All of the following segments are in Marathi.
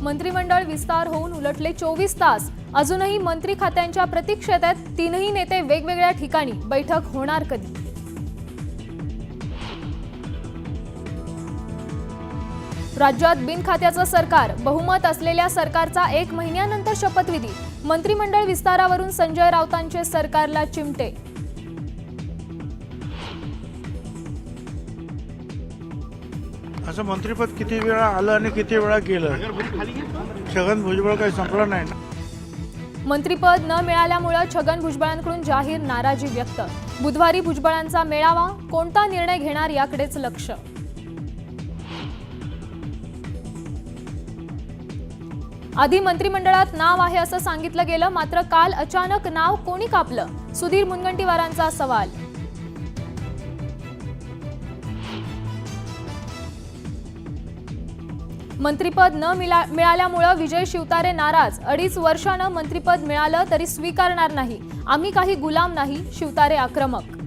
मंत्रिमंडळ विस्तार होऊन उलटले 24 तास, अजूनही मंत्री खात्यांच्या प्रतीक्षेत आहेत. तीनही नेते वेगवेगळ्या ठिकाणी. बैठक होणार कधी? राज्यात बिनखात्याचं सरकार, बहुमत असलेल्या सरकारचा 1 महिन्यानंतर शपथविधी. मंत्रिमंडळ विस्तारावरून संजय राऊतांचे सरकारला चिमटे. असं मंत्रिपद किती वेळा आलं आणि किती वेळा गेलं. छगन भुजबळ काही संपला नाही. मंत्रिपद न मिळाल्यामुळे छगन भुजबळांकडून जाहीर नाराजी व्यक्त. बुधवारी भुजबळांचा मेळावा, कोणता निर्णय घेणार याकडेच लक्ष. आधी मंत्रिमंडळात नाव आहे असं सांगितलं गेलं, मात्र काल अचानक नाव कोणी कापलं? सुधीर मुनगंटीवारांचा सवाल. मंत्रिपद न मिळाल्यामुळे विजय शिवतारे नाराज. 2.5 वर्षानं मंत्रिपद मिळालं तरी स्वीकारणार नाही, आम्ही काही गुलाम नाही, शिवतारे आक्रमक.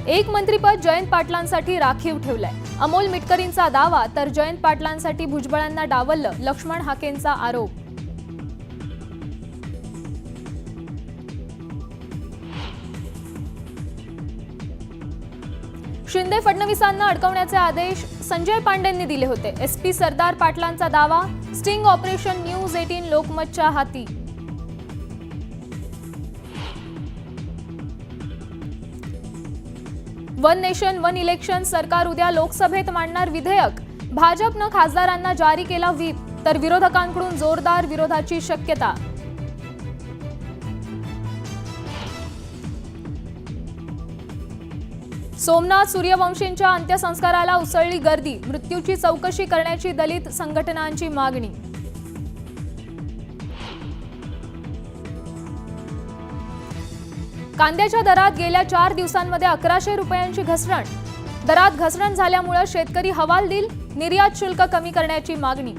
एक मंत्रिपद जयंत पाटलांसाठी राखीव ठेवलंय. अमोल मिटकरींचा दावा, तर जयंत पाटलांसाठी भुजबळांना डावललं, लक्ष्मण हाकेंचा आरोप. शिंदे फडणवीसांना अडकवण्याचे आदेश संजय पांडेंनी दिले होते. एसपी सरदार पाटलांचा दावा, स्टिंग ऑपरेशन न्यूज 18 लोकमतच्या हाती. वन नेशन वन इलेक्शन, सरकार उद्या लोकसभेत मांडणार विधेयक. भाजपनं खासदारांना जारी केला व्हीप, तर विरोधकांकडून जोरदार विरोधाची शक्यता. सोमनाथ सूर्यवंशींच्या अंत्यसंस्काराला उसळली गर्दी. मृत्यूची चौकशी करण्याची दलित संघटनांची मागणी. कांद्याच्या दरात गेल्या 4 दिवसांमध्ये 1100 रुपयांची घसरण. दरात घसरण झाल्यामुळे शेतकरी हवालदिल, निर्यात शुल्क कमी करण्याची मागणी.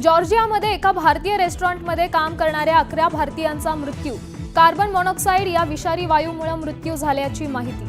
जॉर्जियामध्ये एका भारतीय रेस्टॉरंटमध्ये काम करणाऱ्या 11 भारतीयांचा मृत्यू. कार्बन मोनॉक्साईड या विषारी वायूमुळे मृत्यू झाल्याची माहिती.